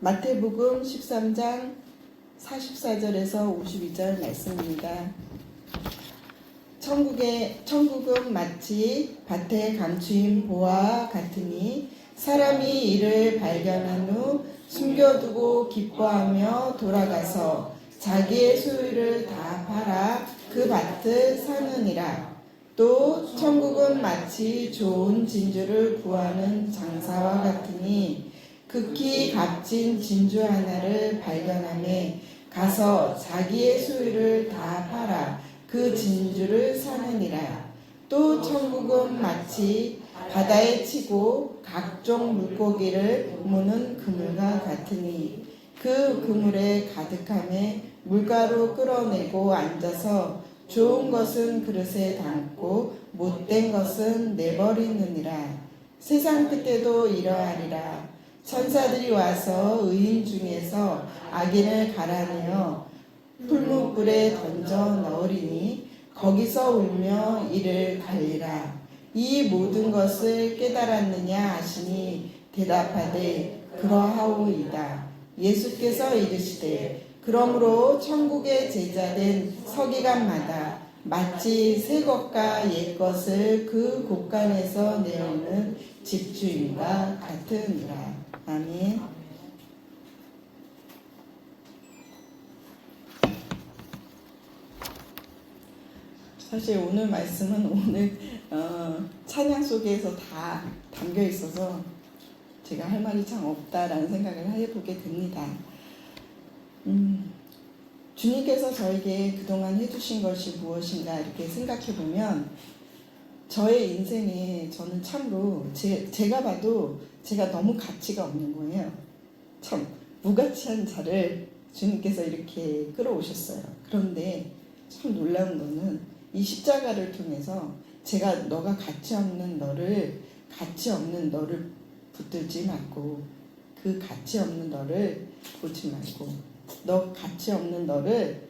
마태복음 13장 44절에서 52절 말씀입니다. 천국은 마치 밭에 감추인 보화와 같으니 사람이 이를 발견한 후 숨겨두고 기뻐하며 돌아가서 자기의 소유를 다 팔아 그 밭을 사느니라. 또 천국은 마치 좋은 진주를 구하는 장사와 같으니 극히 값진 진주 하나를 발견하매 가서 자기의 소유를 다 팔아 그 진주를 사느니라. 또 천국은 마치 바다에 치고 각종 물고기를 모는 그물과 같으니 그 그물에 가득함에 물가로 끌어내고 앉아서 좋은 것은 그릇에 담고 못된 것은 내버리느니라. 세상 끝에도 이러하리라. 천사들이 와서 의인 중에서 악인을 갈아내어 풀무불에 던져 넣으리니 거기서 울며 이를 갈리라. 이 모든 것을 깨달았느냐 하시니 대답하되 그러하오이다. 예수께서 이르시되 그러므로 천국의 제자된 서기관마다 마치 새 것과 옛 것을 그 곳간에서 내어오는 집주인과 같으니라. 아멘. 사실 오늘 말씀은 오늘 찬양 속에서 다 담겨 있어서 제가 할 말이 참 없다라는 생각을 해보게 됩니다. 주님께서 저에게 그동안 해주신 것이 무엇인가 이렇게 생각해 보면 저의 인생에 저는 참으로 제가 봐도 제가 너무 가치가 없는 거예요. 참 무가치한 자를 주님께서 이렇게 끌어오셨어요. 그런데 참 놀라운 거는 이 십자가를 통해서 제가 너가 가치 없는 너를 붙들지 말고 그 가치 없는 너를 보지 말고 너 가치 없는 너를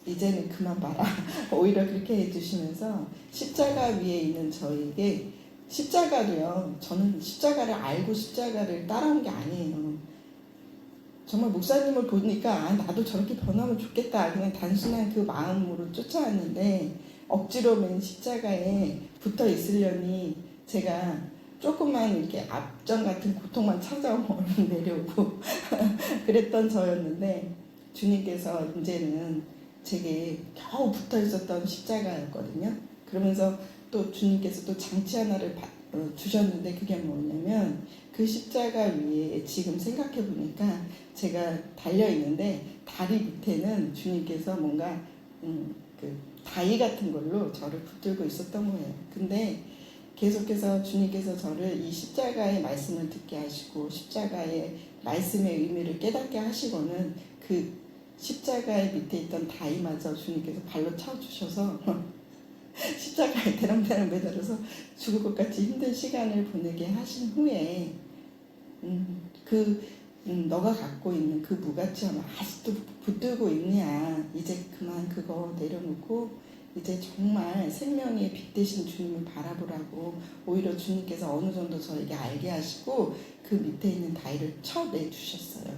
이제는 그만 봐라. 오히려 그렇게 해주시면서 십자가 위에 있는 저에게 십자가도요. 저는 십자가를 알고 십자가를 따라온 게 아니에요. 정말 목사님을 보니까 나도 저렇게 변하면 좋겠다. 그냥 단순한 그 마음으로 쫓아왔는데 억지로 맨 십자가에 붙어 있으려니 제가 조금만 이렇게 압정 같은 고통만 찾아오면 내려오고 그랬던 저였는데 주님께서 이제는 제게 겨우 붙어 있었던 십자가였거든요. 그러면서 또 주님께서 또 장치 하나를 주셨는데 그게 뭐냐면 그 십자가 위에 지금 생각해 보니까 제가 달려 있는데 다리 밑에는 주님께서 뭔가 그 다이 같은 걸로 저를 붙들고 있었던 거예요. 근데 계속해서 주님께서 저를 이 십자가의 말씀을 듣게 하시고 십자가의 말씀의 의미를 깨닫게 하시고는 그 십자가의 밑에 있던 다이마저 주님께서 발로 차주셔서 십자가에 대롱대롱 매달려서 죽을 것 같이 힘든 시간을 보내게 하신 후에 너가 갖고 있는 그 무가치함을 아직도 붙들고 있냐. 이제 그만 그거 내려놓고 이제 정말 생명의 빛 되신 주님을 바라보라고 오히려 주님께서 어느 정도 저에게 알게 하시고 그 밑에 있는 다이를 쳐내주셨어요.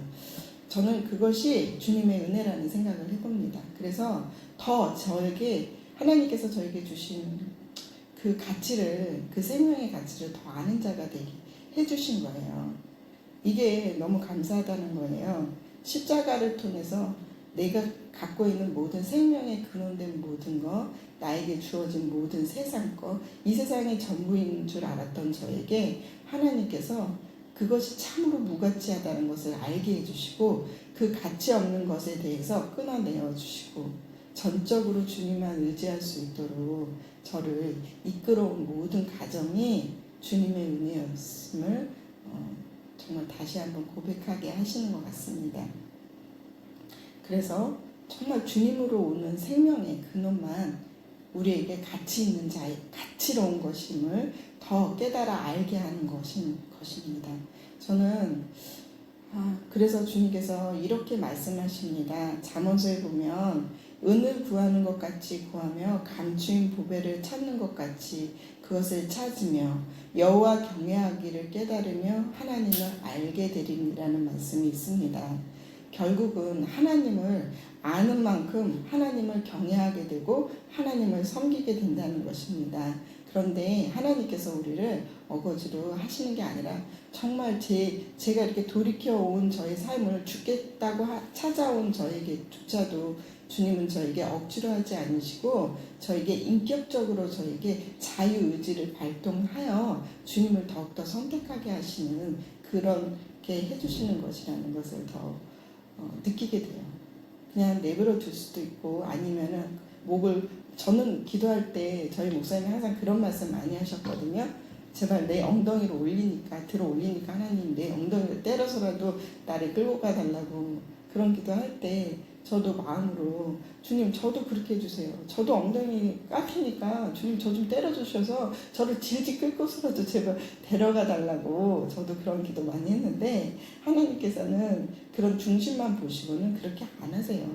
저는 그것이 주님의 은혜라는 생각을 해봅니다. 그래서 더 저에게 하나님께서 저에게 주신 그 가치를 그 생명의 가치를 더 아는 자가 되게 해주신 거예요. 이게 너무 감사하다는 거예요. 십자가를 통해서 내가 갖고 있는 모든 생명의 근원된 모든 것, 나에게 주어진 모든 세상 것, 이 세상이 전부인 줄 알았던 저에게 하나님께서 그것이 참으로 무가치하다는 것을 알게 해주시고 그 가치 없는 것에 대해서 끊어내어 주시고 전적으로 주님만 의지할 수 있도록 저를 이끌어온 모든 가정이 주님의 은혜였음을 정말 다시 한번 고백하게 하시는 것 같습니다. 그래서 정말 주님으로 오는 생명의 근원만 우리에게 가치 있는 자의 가치로운 것임을 더 깨달아 알게 하는 것입니다. 저는 그래서 주님께서 이렇게 말씀하십니다. 잠언서에 보면 은을 구하는 것 같이 구하며 감추인 보배를 찾는 것 같이 그것을 찾으며 여호와 경외하기를 깨달으며 하나님을 알게 되리니라는 말씀이 있습니다. 결국은 하나님을 아는 만큼 하나님을 경외하게 되고 하나님을 섬기게 된다는 것입니다. 그런데 하나님께서 우리를 어거지로 하시는 게 아니라 정말 제가 이렇게 돌이켜온 저의 삶을 죽겠다고 찾아온 저에게조차도 주님은 저에게 억지로 하지 않으시고 저에게 인격적으로 저에게 자유의지를 발동하여 주님을 더욱더 선택하게 하시는 그렇게 해주시는 것이라는 것을 더 느끼게 돼요. 그냥 내버려 둘 수도 있고 아니면은 저는 기도할 때 저희 목사님이 항상 그런 말씀 많이 하셨거든요. 제발 내 엉덩이를 들어 올리니까 하나님 내 엉덩이를 때려서라도 나를 끌고 가달라고 그런 기도할 때 저도 마음으로 주님 저도 그렇게 해주세요. 저도 엉덩이 깎이니까 주님 저 좀 때려주셔서 저를 질질 끌고서라도 제발 데려가 달라고 저도 그런 기도 많이 했는데 하나님께서는 그런 중심만 보시고는 그렇게 안 하세요.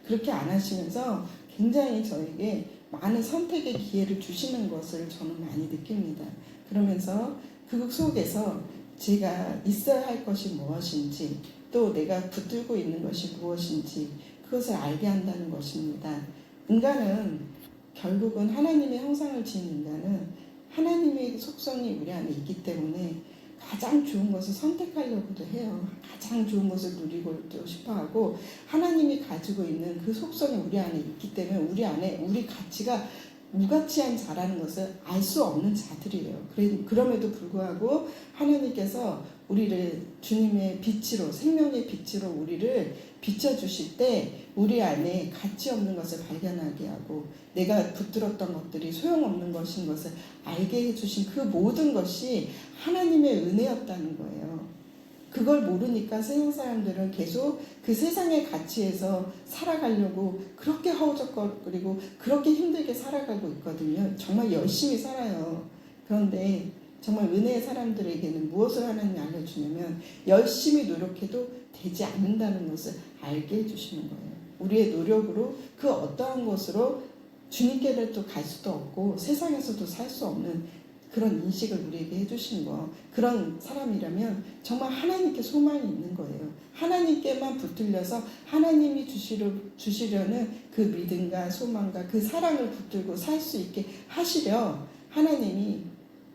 그렇게 안 하시면서 굉장히 저에게 많은 선택의 기회를 주시는 것을 저는 많이 느낍니다. 그러면서 그 속에서 제가 있어야 할 것이 무엇인지 또 내가 붙들고 있는 것이 무엇인지 그것을 알게 한다는 것입니다. 인간은 결국은 하나님의 형상을 지은 인간은 하나님의 속성이 우리 안에 있기 때문에 가장 좋은 것을 선택하려고도 해요. 가장 좋은 것을 누리고 싶어하고 하나님이 가지고 있는 그 속성이 우리 안에 있기 때문에 우리 안에 우리 가치가 무가치한 자라는 것을 알 수 없는 자들이에요. 그럼에도 불구하고 하나님께서 우리를 주님의 빛으로 생명의 빛으로 우리를 비춰주실 때 우리 안에 가치 없는 것을 발견하게 하고 내가 붙들었던 것들이 소용없는 것인 것을 알게 해주신 그 모든 것이 하나님의 은혜였다는 거예요. 그걸 모르니까 세상 사람들은 계속 그 세상의 가치에서 살아가려고 그렇게 허우적거리고 그렇게 힘들게 살아가고 있거든요. 정말 열심히 살아요. 그런데 정말 은혜의 사람들에게는 무엇을 하나님이 알려주냐면 열심히 노력해도 되지 않는다는 것을 알게 해주시는 거예요. 우리의 노력으로 그 어떠한 것으로 주님께를 또 갈 수도 없고 세상에서도 살 수 없는 그런 인식을 우리에게 해주신 거. 그런 사람이라면 정말 하나님께 소망이 있는 거예요. 하나님께만 붙들려서 하나님이 주시려는 그 믿음과 소망과 그 사랑을 붙들고 살 수 있게 하시려 하나님이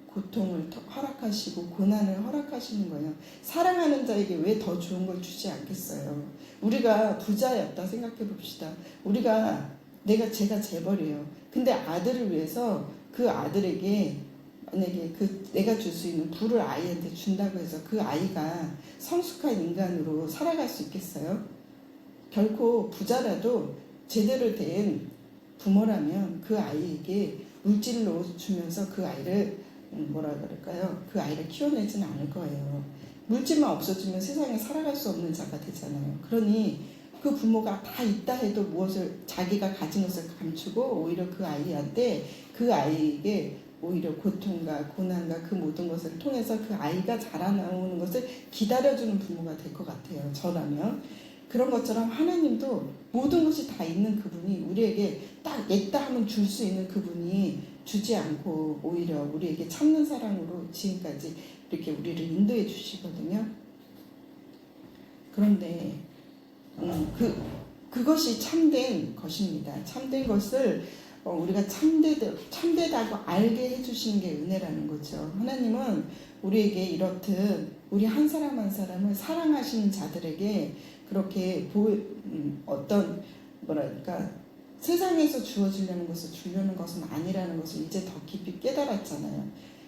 고통을 허락하시고 고난을 허락하시는 거예요. 사랑하는 자에게 왜 더 좋은 걸 주지 않겠어요. 우리가 부자였다 생각해 봅시다. 제가 재벌이에요. 근데 아들을 위해서 그 아들에게 만약에 내가 줄 수 있는 부를 아이한테 준다고 해서 그 아이가 성숙한 인간으로 살아갈 수 있겠어요? 결코 부자라도 제대로 된 부모라면 그 아이에게 물질로 주면서 그 아이를 그 아이를 키워내지는 않을 거예요. 물질만 없어지면 세상에 살아갈 수 없는 자가 되잖아요. 그러니 그 부모가 다 있다 해도 무엇을 자기가 가진 것을 감추고 오히려 그 아이에게 오히려 고통과 고난과 그 모든 것을 통해서 그 아이가 자라나오는 것을 기다려주는 부모가 될 것 같아요. 저라면. 그런 것처럼 하나님도 모든 것이 다 있는 그분이 우리에게 딱 있다 하면 줄 수 있는 그분이 주지 않고 오히려 우리에게 참는 사랑으로 지금까지 이렇게 우리를 인도해 주시거든요. 그런데 그것이 참된 것입니다. 참된 것을 우리가 참되다고 알게 해주시는 게 은혜라는 거죠. 하나님은 우리에게 이렇듯 우리 한 사람 한 사람을 사랑하시는 자들에게 그렇게 세상에서 주어지려는 것을 주려는 것은 아니라는 것을 이제 더 깊이 깨달았잖아요.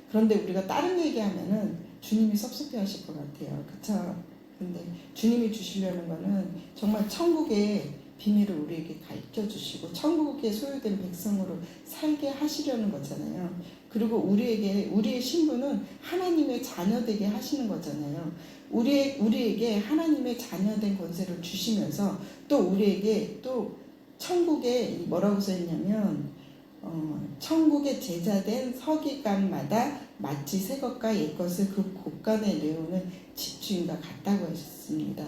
그런데 우리가 다른 얘기하면은 주님이 섭섭해 하실 것 같아요. 그쵸? 근데 주님이 주시려는 거는 정말 천국의 비밀을 우리에게 가르쳐 주시고 천국에 소유된 백성으로 살게 하시려는 거잖아요. 그리고 우리의 신분은 하나님의 자녀되게 하시는 거잖아요. 우리에게 하나님의 자녀된 권세를 주시면서 또 우리에게 또 천국에 뭐라고 써있냐면 천국의 제자된 서기관마다 마치 새 것과 옛 것을 그 곳간에 내오는 집주인과 같다고 했습니다.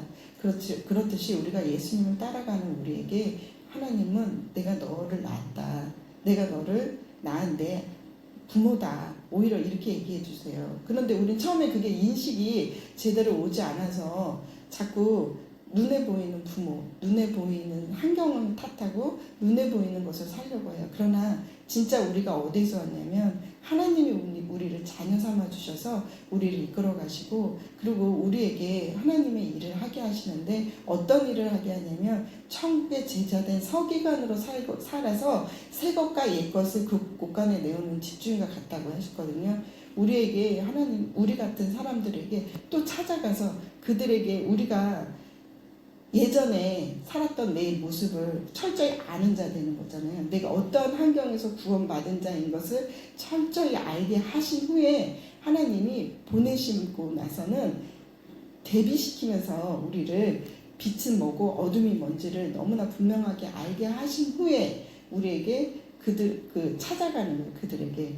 그렇듯이 우리가 예수님을 따라가는 우리에게 하나님은 내가 너를 낳았다. 내가 너를 낳은 내 부모다. 오히려 이렇게 얘기해 주세요. 그런데 우린 처음에 그게 인식이 제대로 오지 않아서 자꾸 눈에 보이는 부모, 눈에 보이는 환경을 탓하고 눈에 보이는 것을 살려고 해요. 그러나 진짜 우리가 어디서 왔냐면 하나님이 우리를 자녀 삼아 주셔서 우리를 이끌어 가시고, 그리고 우리에게 하나님의 일을 하게 하시는데 어떤 일을 하게 하냐면 천국의 제자된 서기관으로 살아서 새 것과 옛 것을 그 곳간에 내오는 집주인과 같다고 하셨거든요. 우리에게 하나님, 우리 같은 사람들에게 또 찾아가서 그들에게 우리가 예전에 살았던 내 모습을 철저히 아는 자 되는 거잖아요. 내가 어떤 환경에서 구원받은 자인 것을 철저히 알게 하신 후에 하나님이 보내시고 나서는 대비시키면서 우리를 빛은 뭐고 어둠이 뭔지를 너무나 분명하게 알게 하신 후에 우리에게 찾아가는 거예요. 그들에게,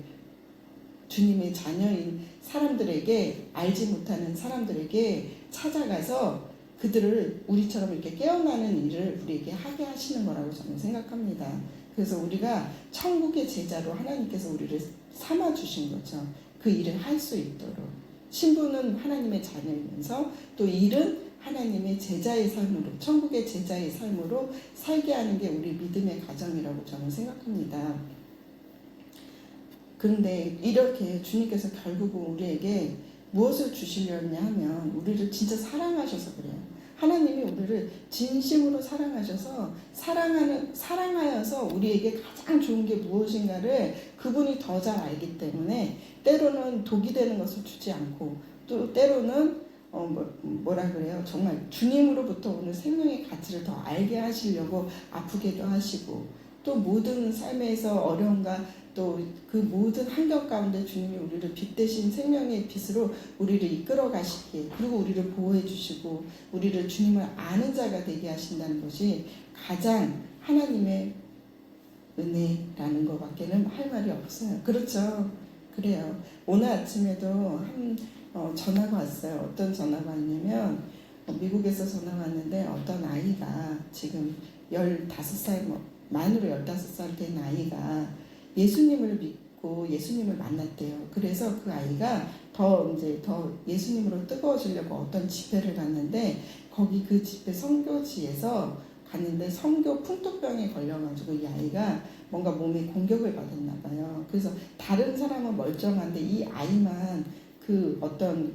주님의 자녀인 사람들에게, 알지 못하는 사람들에게 찾아가서 그들을 우리처럼 이렇게 깨어나는 일을 우리에게 하게 하시는 거라고 저는 생각합니다. 그래서 우리가 천국의 제자로 하나님께서 우리를 삼아주신 거죠. 그 일을 할 수 있도록. 신부는 하나님의 자녀이면서 또 일은 하나님의 제자의 삶으로, 천국의 제자의 삶으로 살게 하는 게 우리 믿음의 가정이라고 저는 생각합니다. 그런데 이렇게 주님께서 결국은 우리에게 무엇을 주시려냐 하면 우리를 진짜 사랑하셔서 그래요. 하나님이 우리를 진심으로 사랑하셔서 사랑하여서 우리에게 가장 좋은 게 무엇인가를 그분이 더 잘 알기 때문에 때로는 독이 되는 것을 주지 않고, 또 때로는 뭐라 그래요? 정말 주님으로부터 오는 생명의 가치를 더 알게 하시려고 아프게도 하시고, 또 모든 삶에서 어려움과 또 그 모든 환경 가운데 주님이 우리를 빛 대신 생명의 빛으로 우리를 이끌어 가시기에, 그리고 우리를 보호해 주시고 우리를 주님을 아는 자가 되게 하신다는 것이 가장 하나님의 은혜라는 것밖에는 할 말이 없어요. 그렇죠? 그래요. 오늘 아침에도 전화가 왔어요. 어떤 전화가 왔냐면 미국에서 전화가 왔는데 어떤 아이가 지금 15살, 만으로 15살 된 아이가 예수님을 믿고 예수님을 만났대요. 그래서 그 아이가 더 예수님으로 뜨거워지려고 어떤 집회를 갔는데, 거기 그 집회 선교지에서 갔는데 성교 풍토병에 걸려가지고 이 아이가 뭔가 몸에 공격을 받았나 봐요. 그래서 다른 사람은 멀쩡한데 이 아이만 그 어떤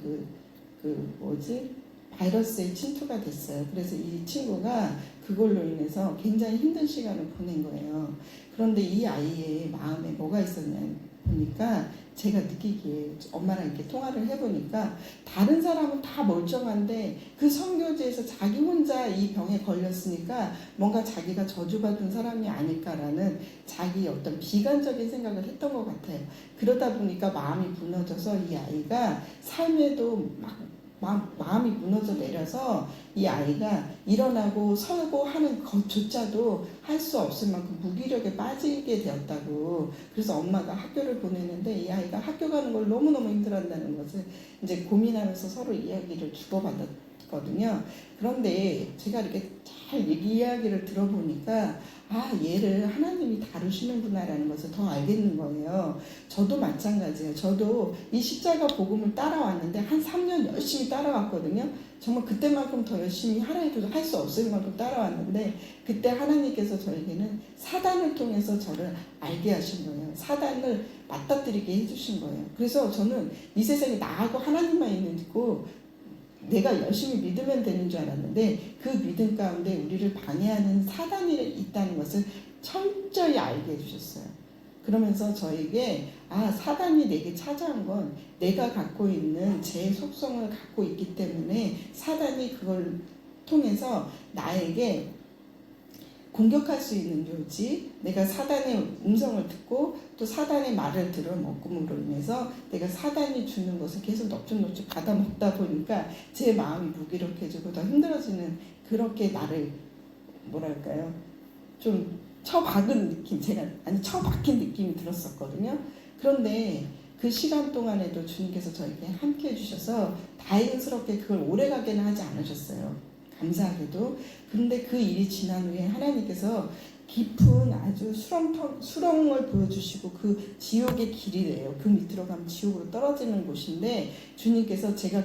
바이러스에 침투가 됐어요. 그래서 이 친구가 그걸로 인해서 굉장히 힘든 시간을 보낸 거예요. 그런데 이 아이의 마음에 뭐가 있었냐 보니까, 제가 느끼기에 엄마랑 이렇게 통화를 해보니까 다른 사람은 다 멀쩡한데 그 선교지에서 자기 혼자 이 병에 걸렸으니까 뭔가 자기가 저주받은 사람이 아닐까라는 자기 어떤 비관적인 생각을 했던 것 같아요. 그러다 보니까 마음이 무너져서 이 아이가 삶에도 마음이 무너져 내려서 이 아이가 일어나고 서고 하는 것조차도 할 수 없을 만큼 무기력에 빠지게 되었다고. 그래서 엄마가 학교를 보내는데 이 아이가 학교 가는 걸 너무너무 힘들어한다는 것을 이제 고민하면서 서로 이야기를 주고받았거든요. 그런데 제가 이렇게 잘 이야기를 들어보니까 얘를 하나님이 다루시는구나라는 것을 더 알겠는 거예요. 저도 마찬가지예요. 저도 이 십자가 복음을 따라왔는데 한 3년 열심히 따라왔거든요. 정말 그때만큼 더 열심히 하라 해도 할 수 없을 만큼 따라왔는데, 그때 하나님께서 저에게는 사단을 통해서 저를 알게 하신 거예요. 사단을 맞닥뜨리게 해주신 거예요. 그래서 저는 이 세상에 나하고 하나님만 있고 내가 열심히 믿으면 되는 줄 알았는데, 그 믿음 가운데 우리를 방해하는 사단이 있다는 것을 철저히 알게 해주셨어요. 그러면서 저에게 사단이 내게 찾아온 건 내가 갖고 있는 제 속성을 갖고 있기 때문에 사단이 그걸 통해서 나에게 공격할 수 있는 요지, 내가 사단의 음성을 듣고 또 사단의 말을 들어먹음으로 인해서 내가 사단이 주는 것을 계속 넙죽넙죽 받아먹다 보니까 제 마음이 무기력해지고 더 힘들어지는, 그렇게 나를 뭐랄까요, 좀 처박은 느낌, 처박힌 느낌이 들었었거든요. 그런데 그 시간 동안에도 주님께서 저에게 함께 해주셔서 다행스럽게 그걸 오래가게는 하지 않으셨어요. 감사하게도. 그런데 그 일이 지난 후에 하나님께서 깊은 아주 수렁을 보여주시고 그 지옥의 길이래요. 그 밑으로 가면 지옥으로 떨어지는 곳인데 주님께서 제가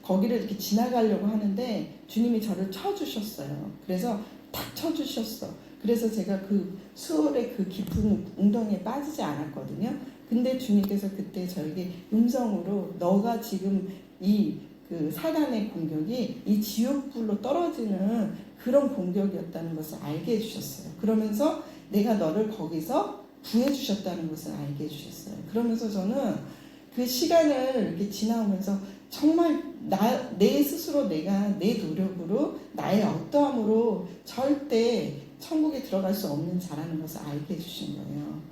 거기를 이렇게 지나가려고 하는데 주님이 저를 쳐주셨어요. 그래서 탁 쳐주셨어. 그래서 제가 그 수월의 그 깊은 웅덩이에 빠지지 않았거든요. 근데 주님께서 그때 저에게 음성으로 너가 지금 그 사단의 공격이 이 지옥불로 떨어지는 그런 공격이었다는 것을 알게 해주셨어요. 그러면서 내가 너를 거기서 구해주셨다는 것을 알게 해주셨어요. 그러면서 저는 그 시간을 이렇게 지나오면서 정말 내 스스로 내가 내 노력으로 나의 어떠함으로 절대 천국에 들어갈 수 없는 자라는 것을 알게 해주신 거예요.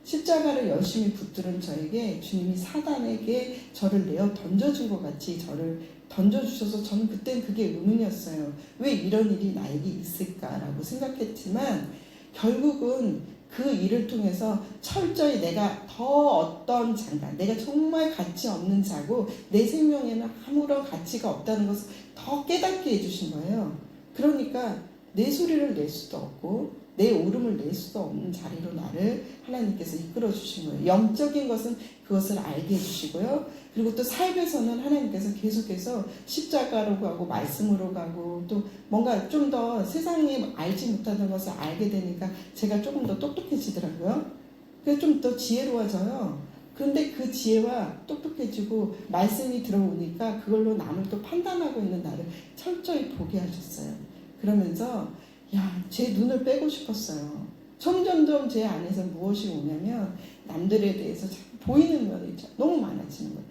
십자가를 열심히 붙들은 저에게 주님이 사단에게 저를 내어 던져준 것 같이 저를 던져주셔서 저는 그땐 그게 의문이었어요. 왜 이런 일이 나에게 있을까라고 생각했지만 결국은 그 일을 통해서 철저히 내가 더 어떤 자가, 내가 정말 가치 없는 자고 내 생명에는 아무런 가치가 없다는 것을 더 깨닫게 해주신 거예요. 그러니까 내 소리를 낼 수도 없고 내 오름을 낼 수도 없는 자리로 나를 하나님께서 이끌어 주신 거예요. 영적인 것은 그것을 알게 해주시고요. 그리고 또 삶에서는 하나님께서 계속해서 십자가로 가고 말씀으로 가고 또 뭔가 좀 더 세상에 알지 못하던 것을 알게 되니까 제가 조금 더 똑똑해지더라고요. 그래서 좀 더 지혜로워져요. 그런데 그 지혜와 똑똑해지고 말씀이 들어오니까 그걸로 남을 또 판단하고 있는 나를 철저히 보게 하셨어요. 그러면서 제 눈을 빼고 싶었어요. 점점점 제 안에서 무엇이 오냐면 남들에 대해서 보이는 면이 너무 많아지는 거예요.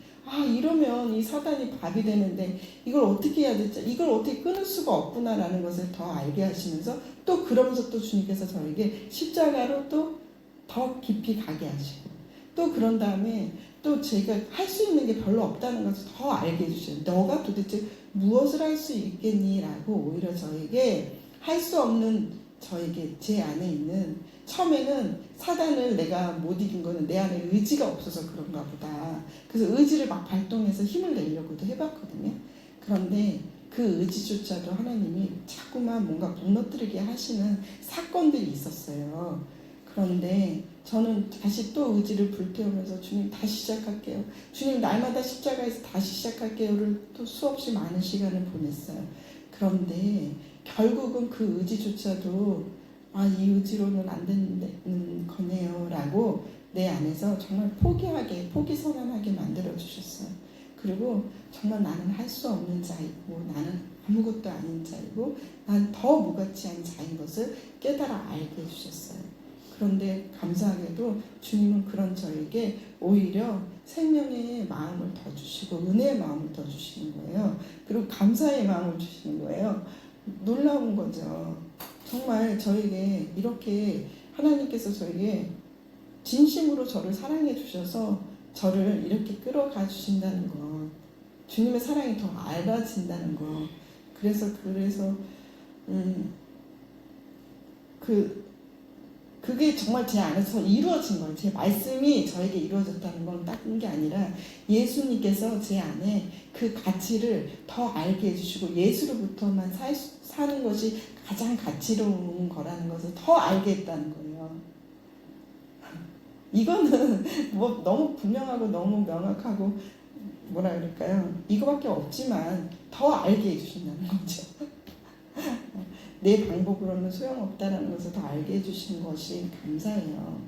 이러면 이 사단이 밥이 되는데 이걸 어떻게 해야 될지, 이걸 어떻게 끊을 수가 없구나라는 것을 더 알게 하시면서 또 그러면서 또 주님께서 저에게 십자가로 또 더 깊이 가게 하시고 또 그런 다음에 또 제가 할 수 있는 게 별로 없다는 것을 더 알게 해주셔요. 너가 도대체 무엇을 할 수 있겠니? 라고 오히려 저에게 할 수 없는 저에게 제 안에 있는 처음에는 사단을 내가 못 이긴 거는 내 안에 의지가 없어서 그런가 보다. 그래서 의지를 막 발동해서 힘을 내려고도 해봤거든요. 그런데 그 의지조차도 하나님이 자꾸만 뭔가 무너뜨리게 하시는 사건들이 있었어요. 그런데 저는 다시 또 의지를 불태우면서 주님 다시 시작할게요. 주님 날마다 십자가에서 다시 시작할게요를 또 수없이 많은 시간을 보냈어요. 그런데 결국은 그 의지조차도 이 의지로는 안 되는 거네요 라고 내 안에서 정말 포기선언하게 만들어주셨어요. 그리고 정말 나는 할 수 없는 자이고 나는 아무것도 아닌 자이고 난 더 무가치한 자인 것을 깨달아 알게 해주셨어요. 그런데 감사하게도 주님은 그런 저에게 오히려 생명의 마음을 더 주시고 은혜의 마음을 더 주시는 거예요. 그리고 감사의 마음을 주시는 거예요. 놀라운 거죠. 정말 저에게 이렇게 하나님께서 저에게 진심으로 저를 사랑해 주셔서 저를 이렇게 끌어가 주신다는 것, 주님의 사랑이 더 알아진다는 것. 그래서 그게 정말 제 안에서 이루어진 거예요. 제 말씀이 저에게 이루어졌다는 건 딴 게 아니라 예수님께서 제 안에 그 가치를 더 알게 해주시고 예수로부터만 사는 것이 가장 가치로운 거라는 것을 더 알게 했다는 거예요. 이거는 뭐 너무 분명하고 너무 명확하고 뭐라 그럴까요? 이거밖에 없지만 더 알게 해주신다는 거죠. 내 방법으로는 소용없다는 것을 더 알게 해주신 것이 감사해요.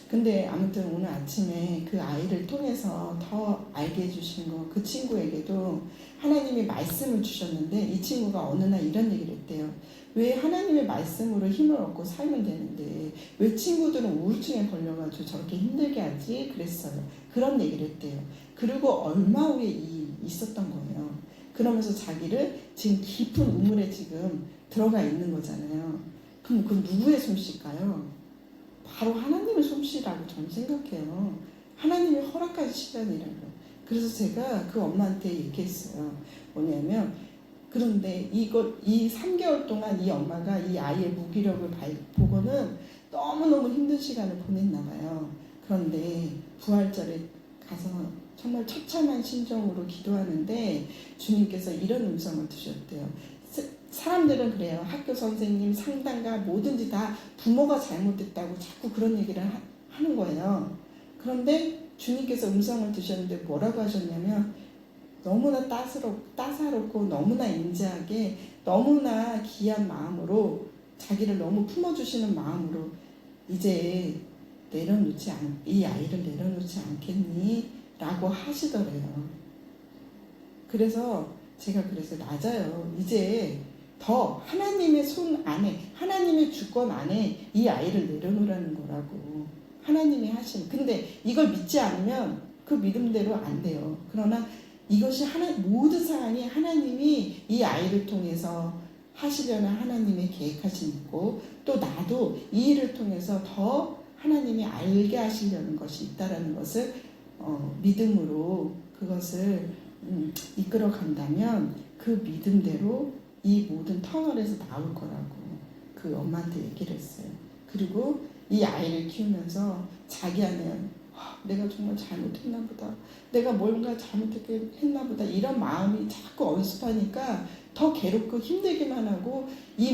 근데 아무튼 오늘 아침에 그 아이를 통해서 더 알게 해주신 거, 그 친구에게도 하나님이 말씀을 주셨는데 이 친구가 어느 날 이런 얘기를 했대요. 왜 하나님의 말씀으로 힘을 얻고 살면 되는데 왜 친구들은 우울증에 걸려가지고 저렇게 힘들게 하지? 그랬어요. 그런 얘기를 했대요. 그리고 얼마 후에 있었던 거예요. 그러면서 자기를 지금 깊은 우물에 지금 들어가 있는 거잖아요. 그럼 그건 누구의 솜씨일까요? 바로 하나님의 솜씨라고 저는 생각해요. 하나님이 허락한 시간이라고. 그래서 제가 그 엄마한테 얘기했어요. 뭐냐면 그런데 이 3개월 동안 이 엄마가 이 아이의 무기력을 보고는 너무너무 힘든 시간을 보냈나 봐요. 그런데 부활절에 가서 정말 처참한 심정으로 기도하는데 주님께서 이런 음성을 주셨대요. 사람들은 그래요. 학교 선생님, 상담가 뭐든지 다 부모가 잘못됐다고 자꾸 그런 얘기를 하는 거예요. 그런데 주님께서 음성을 드셨는데 뭐라고 하셨냐면 너무나 따사롭고 너무나 인자하게 너무나 귀한 마음으로 자기를 너무 품어주시는 마음으로 이제 이 아이를 내려놓지 않겠니? 라고 하시더래요. 그래서 제가 그래서 맞아요. 이제 더 하나님의 손 안에, 하나님의 주권 안에 이 아이를 내려놓으라는 거라고. 하나님이 하신. 근데 이걸 믿지 않으면 그 믿음대로 안 돼요. 그러나 이것이 모든 상황이 하나님이 이 아이를 통해서 하시려는 하나님의 계획하신 있고, 또 나도 이 일을 통해서 더 하나님이 알게 하시려는 것이 있다라는 것을 믿음으로 그것을 이끌어 간다면 그 믿음대로 이 모든 터널에서 나올 거라고 그 엄마한테 얘기를 했어요. 그리고 이 아이를 키우면서 자기 안에 내가 정말 잘못했나 보다. 내가 뭔가 잘못했나 보다. 이런 마음이 자꾸 언습하니까 더 괴롭고 힘들기만 하고 이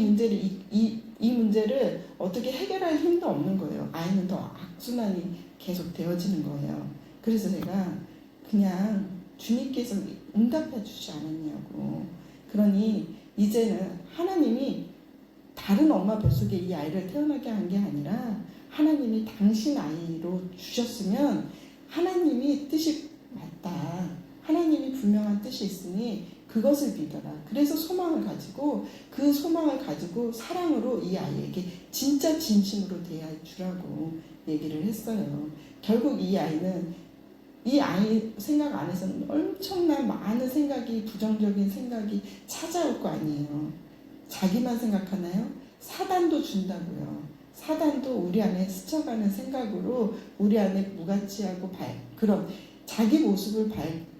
문제를 어떻게 해결할 힘도 없는 거예요. 아이는 더 악순환이 계속 되어지는 거예요. 그래서 제가 그냥 주님께서 응답해 주지 않았냐고. 그러니 이제는 하나님이 다른 엄마 뱃속에 이 아이를 태어나게 한 게 아니라 하나님이 당신 아이로 주셨으면 하나님이 뜻이 맞다. 하나님이 분명한 뜻이 있으니 그것을 믿어라. 그래서 소망을 가지고 그 소망을 가지고 사랑으로 이 아이에게 진짜 진심으로 대해 주라고 얘기를 했어요. 결국 이 아이는 이 아이 생각 안에서는 엄청난 많은 생각이 부정적인 생각이 찾아올 거 아니에요. 자기만 생각하나요? 사단도 준다고요. 사단도 우리 안에 스쳐가는 생각으로 우리 안에 무가치하고 그런 자기 모습을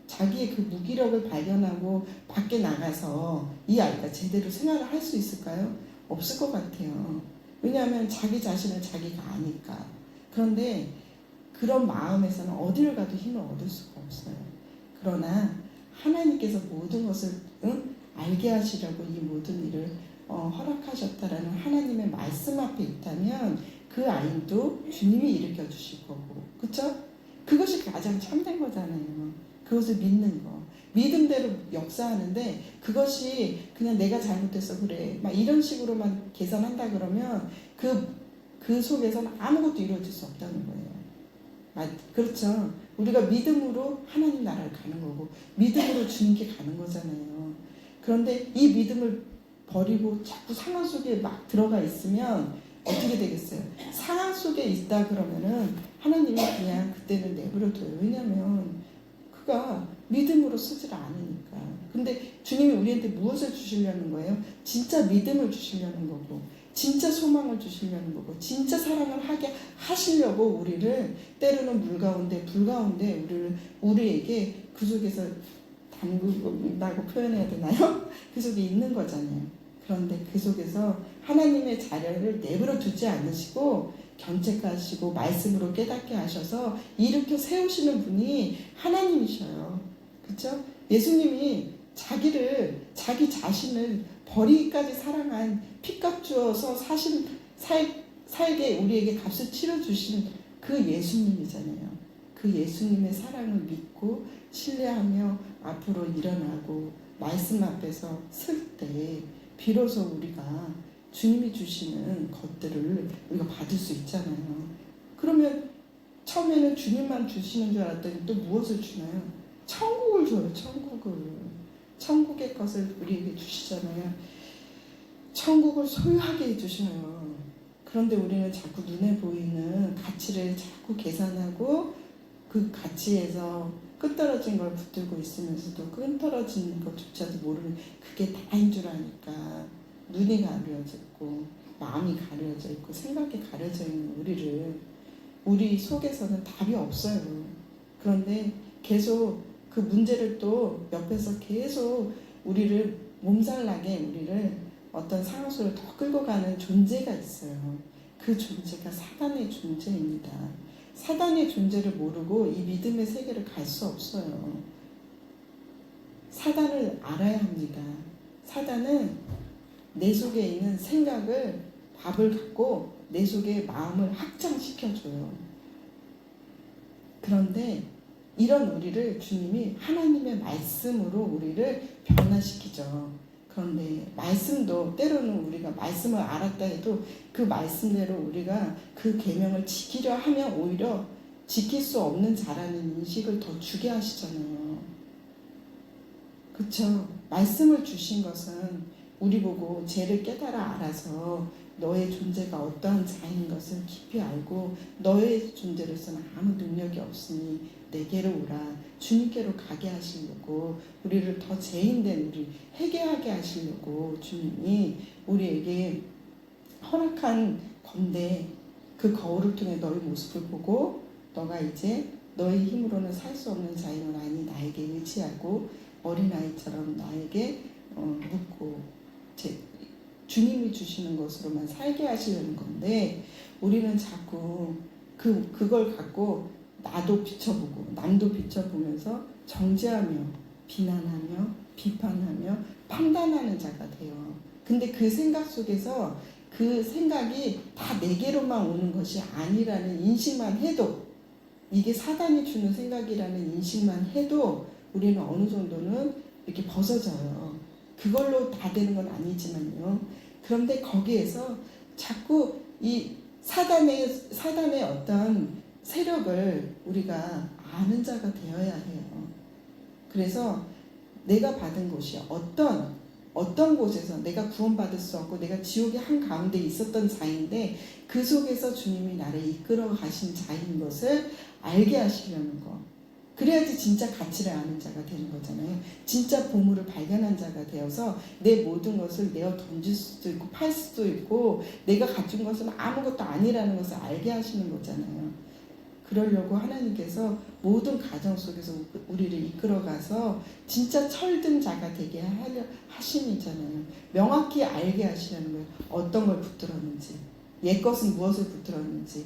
자기의 그 무기력을 발견하고 밖에 나가서 이 아이가 제대로 생활을 할 수 있을까요? 없을 것 같아요. 왜냐하면 자기 자신을 자기가 아니까. 그런데 그런 마음에서는 어디를 가도 힘을 얻을 수가 없어요. 그러나 하나님께서 모든 것을 알게 하시려고 이 모든 일을 허락하셨다라는 하나님의 말씀 앞에 있다면 그 아이도 주님이 일으켜 주실 거고, 그쵸? 그것이 가장 참된 거잖아요. 그것을 믿는 거. 믿음대로 역사하는데 그것이 그냥 내가 잘못했어 그래 막 이런 식으로만 계산한다 그러면 그 속에서는 아무것도 이루어질 수 없다는 거예요. 그렇죠. 우리가 믿음으로 하나님 나라를 가는 거고 믿음으로 주님께 가는 거잖아요. 그런데 이 믿음을 버리고 자꾸 상황 속에 막 들어가 있으면 어떻게 되겠어요? 상황 속에 있다 그러면은 하나님이 그냥 그때는 내버려둬요. 왜냐면 그가 믿음으로 쓰질 않으니까. 근데 주님이 우리한테 무엇을 주시려는 거예요? 진짜 믿음을 주시려는 거고 진짜 소망을 주시려는 거고 진짜 사랑을 하게 하시려고 우리를 때로는 불 가운데 우리에게 그 속에서 담그다고 표현해야 되나요? 그 속에 있는 거잖아요. 그런데 그 속에서 하나님의 자녀를 내버려 두지 않으시고 견책하시고 말씀으로 깨닫게 하셔서 일으켜 세우시는 분이 하나님이셔요. 그렇죠? 예수님이 자기 자신을 버리기까지 사랑한 피값 주어서 살게 우리에게 값을 치러주신 그 예수님이잖아요. 그 예수님의 사랑을 믿고 신뢰하며 앞으로 일어나고 말씀 앞에서 설 때 비로소 우리가 주님이 주시는 것들을 우리가 받을 수 있잖아요. 그러면 처음에는 주님만 주시는 줄 알았더니 또 무엇을 주나요? 천국을 줘요. 천국의 것을 우리에게 주시잖아요. 천국을 소유하게 해주셔요. 그런데 우리는 자꾸 눈에 보이는 가치를 자꾸 계산하고 그 가치에서 끝떨어진 걸 붙들고 있으면서도 끝떨어진 것조차도 모르는 그게 다인 줄 아니까 눈이 가려져 있고 마음이 가려져 있고 생각이 가려져 있는 우리 속에서는 답이 없어요. 그런데 계속 그 문제를 또 옆에서 계속 우리를 몸살나게 우리를 어떤 상황 속으로 더 끌고 가는 존재가 있어요. 그 존재가 사단의 존재입니다. 사단의 존재를 모르고 이 믿음의 세계를 갈 수 없어요. 사단을 알아야 합니다. 사단은 내 속에 있는 생각을 밥을 갖고 내 속에 마음을 확장시켜줘요. 그런데 이런 우리를 주님이 하나님의 말씀으로 우리를 변화시키죠. 그런데 말씀도 때로는 우리가 말씀을 알았다 해도 그 말씀대로 우리가 그 계명을 지키려 하면 오히려 지킬 수 없는 자라는 인식을 더 주게 하시잖아요. 그쵸? 말씀을 주신 것은 우리 보고 죄를 깨달아 알아서 너의 존재가 어떠한 자인 것을 깊이 알고 너의 존재로서는 아무 능력이 없으니 내게로 오라. 주님께로 가게 하시려고 우리를 더 죄인된 우리 회개하게 하시려고 주님이 우리에게 허락한 건데 그 거울을 통해 너의 모습을 보고 너가 이제 너의 힘으로는 살 수 없는 자인 걸 아니 나에게 의지하고 어린아이처럼 나에게 묻고 주님이 주시는 것으로만 살게 하시려는 건데 우리는 자꾸 그걸 갖고 나도 비춰보고 남도 비춰보면서 정죄하며 비난하며 비판하며 판단하는 자가 돼요. 근데 그 생각 속에서 그 생각이 다 내게로만 오는 것이 아니라는 인식만 해도 이게 사단이 주는 생각이라는 인식만 해도 우리는 어느 정도는 이렇게 벗어져요. 그걸로 다 되는 건 아니지만요. 그런데 거기에서 자꾸 이 사단의 어떤 세력을 우리가 아는 자가 되어야 해요. 그래서 내가 받은 곳이 어떤 곳에서 내가 구원받을 수 없고 내가 지옥의 한가운데 있었던 자인데 그 속에서 주님이 나를 이끌어 가신 자인 것을 알게 하시려는 거. 그래야지 진짜 가치를 아는 자가 되는 거잖아요. 진짜 보물을 발견한 자가 되어서 내 모든 것을 내어 던질 수도 있고 팔 수도 있고 내가 가진 것은 아무것도 아니라는 것을 알게 하시는 거잖아요. 그러려고 하나님께서 모든 가정 속에서 우리를 이끌어가서 진짜 철든 자가 되게 하려 하심이잖아요. 명확히 알게 하시려는 거예요. 어떤 걸 붙들었는지, 옛 것은 무엇을 붙들었는지,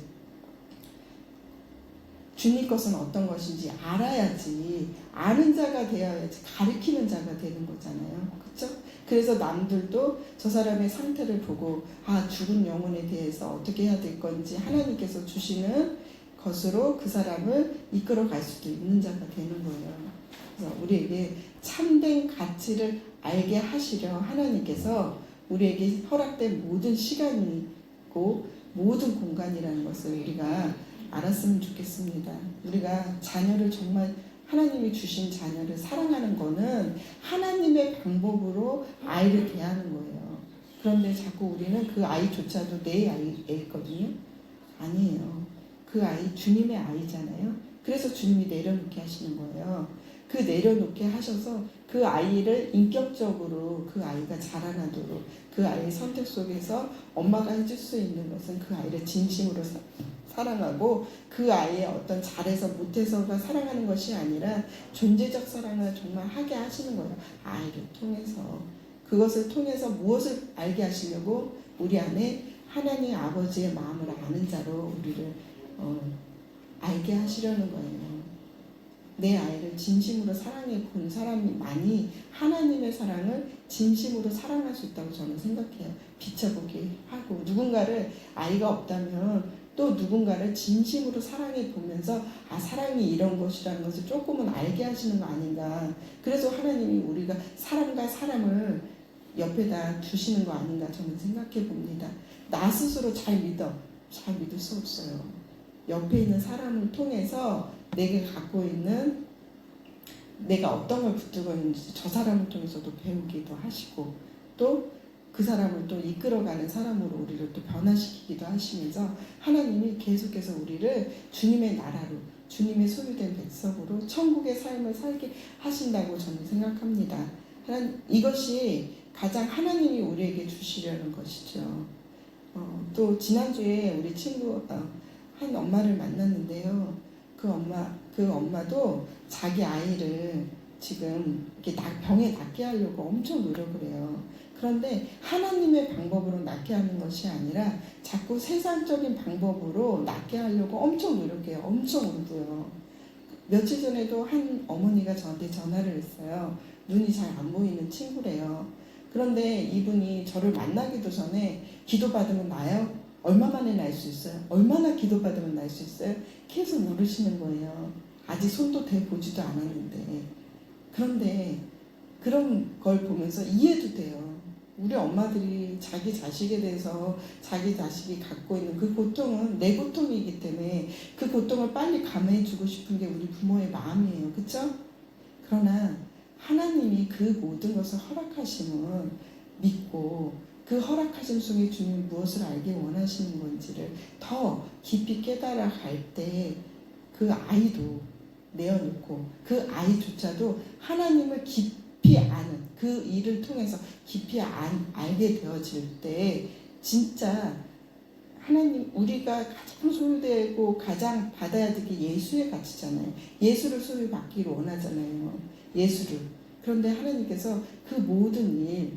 주님 것은 어떤 것인지 알아야지, 아는 자가 되어야지 가르치는 자가 되는 거잖아요. 그렇죠? 그래서 남들도 저 사람의 상태를 보고 죽은 영혼에 대해서 어떻게 해야 될 건지 하나님께서 주시는 것으로 그 사람을 이끌어 갈 수도 있는 자가 되는 거예요. 그래서 우리에게 참된 가치를 알게 하시려 하나님께서 우리에게 허락된 모든 시간이고 모든 공간이라는 것을 우리가 알았으면 좋겠습니다. 우리가 자녀를 정말 하나님이 주신 자녀를 사랑하는 거는 하나님의 방법으로 아이를 대하는 거예요. 그런데 자꾸 우리는 그 아이조차도 내 아이거든요. 아니에요. 그 아이 주님의 아이잖아요. 그래서 주님이 내려놓게 하시는 거예요. 그 내려놓게 하셔서 그 아이를 인격적으로 그 아이가 자라나도록 그 아이의 선택 속에서 엄마가 해줄 수 있는 것은 그 아이를 진심으로 사랑하고 그 아이의 어떤 잘해서 못해서가 사랑하는 것이 아니라 존재적 사랑을 정말 하게 하시는 거예요. 아이를 통해서. 그것을 통해서 무엇을 알게 하시려고 우리 안에 하나님 아버지의 마음을 아는 자로 우리를 알게 하시려는 거예요. 내 아이를 진심으로 사랑해 본 사람만이 하나님의 사랑을 진심으로 사랑할 수 있다고 저는 생각해요. 비춰보게 하고 누군가를 아이가 없다면 또 누군가를 진심으로 사랑해 보면서 사랑이 이런 것이라는 것을 조금은 알게 하시는 거 아닌가. 그래서 하나님이 우리가 사람과 사람을 옆에다 두시는 거 아닌가 저는 생각해 봅니다. 나 스스로 잘 믿을 수 없어요. 옆에 있는 사람을 통해서 내가 갖고 있는 내가 어떤 걸 붙들고 있는지 저 사람을 통해서도 배우기도 하시고 또 그 사람을 또 이끌어가는 사람으로 우리를 또 변화시키기도 하시면서 하나님이 계속해서 우리를 주님의 나라로 주님의 소유된 백성으로 천국의 삶을 살게 하신다고 저는 생각합니다. 이것이 가장 하나님이 우리에게 주시려는 것이죠. 또 지난주에 우리 친구 한 엄마를 만났는데요. 그 엄마도 자기 아이를 지금 이렇게 병에 낫게 하려고 엄청 노력을 해요. 그런데 하나님의 방법으로 낫게 하는 것이 아니라 자꾸 세상적인 방법으로 낫게 하려고 엄청 노력해요. 엄청 울고요. 며칠 전에도 한 어머니가 저한테 전화를 했어요. 눈이 잘 안 보이는 친구래요. 그런데 이분이 저를 만나기도 전에 기도받으면 나요? 얼마 만에 날 수 있어요? 얼마나 기도받으면 날 수 있어요? 계속 물으시는 거예요. 아직 손도 대보지도 않았는데. 그런데 그런 걸 보면서 이해도 돼요. 우리 엄마들이 자기 자식에 대해서 자기 자식이 갖고 있는 그 고통은 내 고통이기 때문에 그 고통을 빨리 감해주고 싶은 게 우리 부모의 마음이에요. 그쵸? 그러나 하나님이 그 모든 것을 허락하심은 믿고 그 허락하심 속에 주님 무엇을 알기 원하시는 건지를 더 깊이 깨달아 갈 때 그 아이도 내어놓고 그 아이조차도 하나님을 깊이 아는 그 일을 통해서 깊이 알게 되어질 때 진짜 하나님 우리가 가장 소유되고 가장 받아야 될 게 예수의 가치잖아요. 예수를 소유받기를 원하잖아요. 예수를. 그런데 하나님께서 그 모든 일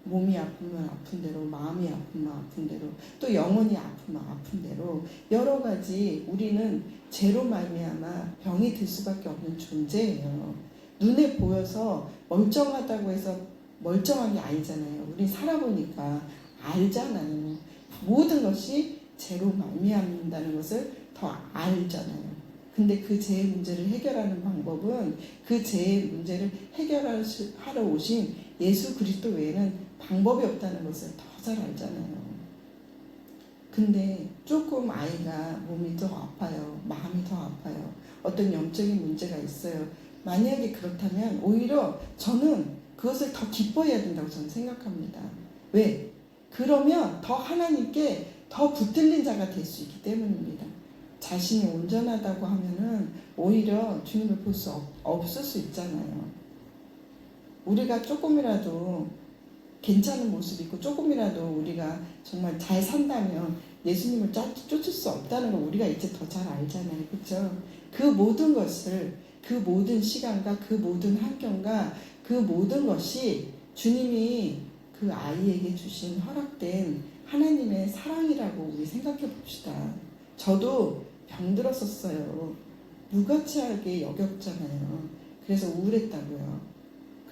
몸이 아프면 아픈 대로 마음이 아프면 아픈 대로 또 영혼이 아프면 아픈 대로 여러 가지 우리는 죄로 말미암아 병이 들 수밖에 없는 존재예요. 눈에 보여서 멀쩡하다고 해서 멀쩡한 게 아니잖아요. 우리 살아보니까 알잖아요. 모든 것이 죄로 말미암는다는 것을 더 알잖아요. 근데 그 죄의 문제를 해결하는 방법은 그 죄의 문제를 해결하러 오신 예수 그리스도 외에는 방법이 없다는 것을 더 잘 알잖아요. 근데 조금 아이가 몸이 더 아파요. 마음이 더 아파요. 어떤 영적인 문제가 있어요. 만약에 그렇다면 오히려 저는 그것을 더 기뻐해야 된다고 저는 생각합니다. 왜? 그러면 더 하나님께 더 붙들린 자가 될 수 있기 때문입니다. 자신이 온전하다고 하면은 오히려 주님을 볼 수 없을 수 있잖아요. 우리가 조금이라도 괜찮은 모습이 있고 조금이라도 우리가 정말 잘 산다면 예수님을 쫓을 수 없다는 걸 우리가 이제 더 잘 알잖아요. 그렇죠? 그 모든 것을 그 모든 시간과 그 모든 환경과 그 모든 것이 주님이 그 아이에게 주신 허락된 하나님의 사랑이라고 우리 생각해 봅시다. 저도 병들었었어요. 무가치하게 여겼잖아요. 그래서 우울했다고요.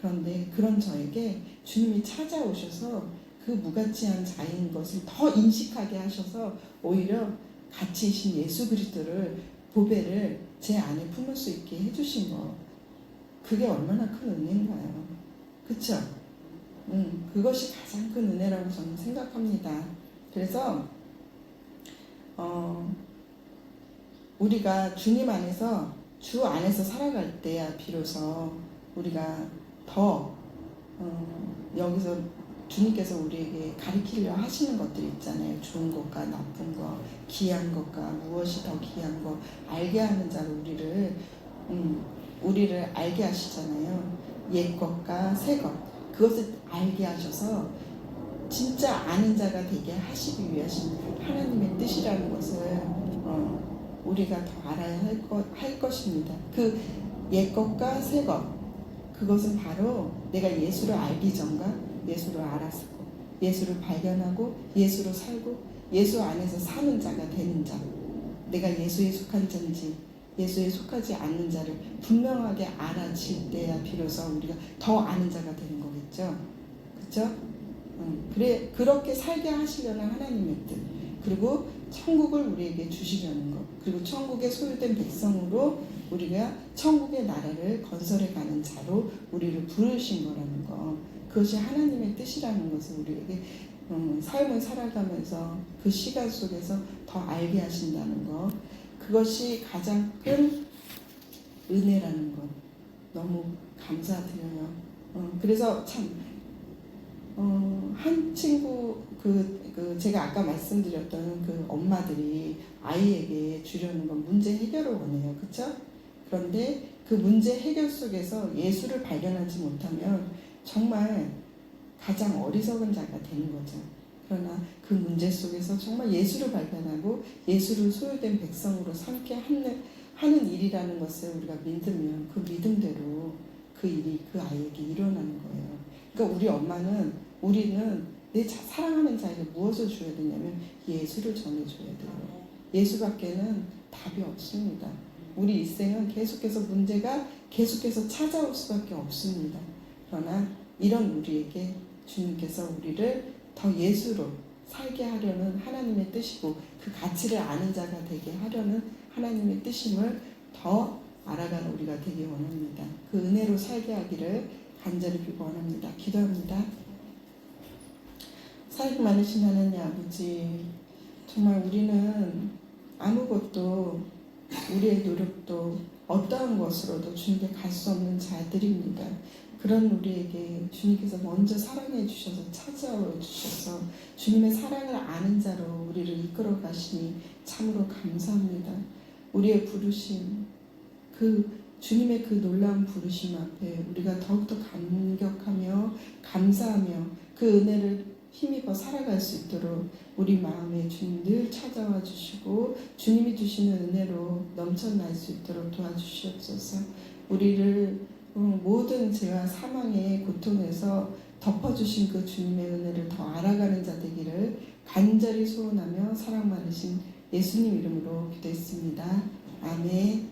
그런데 그런 저에게 주님이 찾아오셔서 그 무가치한 자인 것을 더 인식하게 하셔서 오히려 가치이신 예수 그리스도를 보배를 제 안에 품을 수 있게 해주신 거, 그게 얼마나 큰 은혜인가요? 그쵸? 그것이 가장 큰 은혜라고 저는 생각합니다. 그래서 우리가 주님 안에서 주 안에서 살아갈 때야 비로소 우리가 더 여기서 주님께서 우리에게 가르치려 하시는 것들이 있잖아요. 좋은 것과 나쁜 것, 귀한 것과 무엇이 더 귀한 것 알게 하는 자로 우리를 알게 하시잖아요. 옛 것과 새 것, 그것을 알게 하셔서 진짜 아는 자가 되게 하시기 위하신 하나님의 뜻이라는 것을 우리가 더 알아야 할 것입니다. 그 옛 것과 새 것, 그것은 바로 내가 예수를 알기 전과 예수를 알았고 예수를 발견하고 예수로 살고 예수 안에서 사는 자가 되는 자, 내가 예수에 속한 자인지 예수에 속하지 않는 자를 분명하게 알아질 때야 비로소 우리가 더 아는 자가 되는 거겠죠. 그렇죠? 그래, 그렇게 살게 하시려는 하나님의 뜻, 그리고 천국을 우리에게 주시려는 것, 그리고 천국에 소유된 백성으로 우리가 천국의 나라를 건설해 가는 자로 우리를 부르신 거라는 거, 그것이 하나님의 뜻이라는 것을 우리에게 삶을 살아가면서 그 시간 속에서 더 알게 하신다는 것, 그것이 가장 큰 은혜라는 것 너무 감사드려요. 그래서 참 한 친구 제가 아까 말씀드렸던 그 엄마들이 아이에게 주려는 건 문제 해결을 원해요. 그렇죠? 그런데 그 문제 해결 속에서 예수를 발견하지 못하면 정말 가장 어리석은 자가 되는 거죠. 그러나 그 문제 속에서 정말 예수를 발견하고 예수를 소유된 백성으로 삼게 하는 일이라는 것을 우리가 믿으면 그 믿음대로 그 일이 그 아이에게 일어나는 거예요. 그러니까 우리는 내 사랑하는 자에게 무엇을 줘야 되냐면 예수를 전해줘야 돼요. 예수밖에는 답이 없습니다. 우리 일생은 계속해서 문제가 계속해서 찾아올 수밖에 없습니다. 그러나 이런 우리에게 주님께서 우리를 더 예수로 살게 하려는 하나님의 뜻이고 그 가치를 아는 자가 되게 하려는 하나님의 뜻임을 더 알아가는 우리가 되기 원합니다. 그 은혜로 살게 하기를 간절히 빌고 원합니다. 기도합니다. 사랑 많으신 하나님 아버지, 정말 우리는 아무것도 우리의 노력도 어떠한 것으로도 주님께 갈 수 없는 자들입니다. 그런 우리에게 주님께서 먼저 사랑해 주셔서 찾아와 주셔서 주님의 사랑을 아는 자로 우리를 이끌어 가시니 참으로 감사합니다. 우리의 부르심, 그 주님의 그 놀라운 부르심 앞에 우리가 더욱더 감격하며 감사하며 그 은혜를 힘입어 살아갈 수 있도록 우리 마음에 주님 늘 찾아와 주시고 주님이 주시는 은혜로 넘쳐날 수 있도록 도와주시옵소서. 우리를 모든 죄와 사망의 고통에서 덮어주신 그 주님의 은혜를 더 알아가는 자 되기를 간절히 소원하며 사랑 많으신 예수님 이름으로 기도했습니다. 아멘.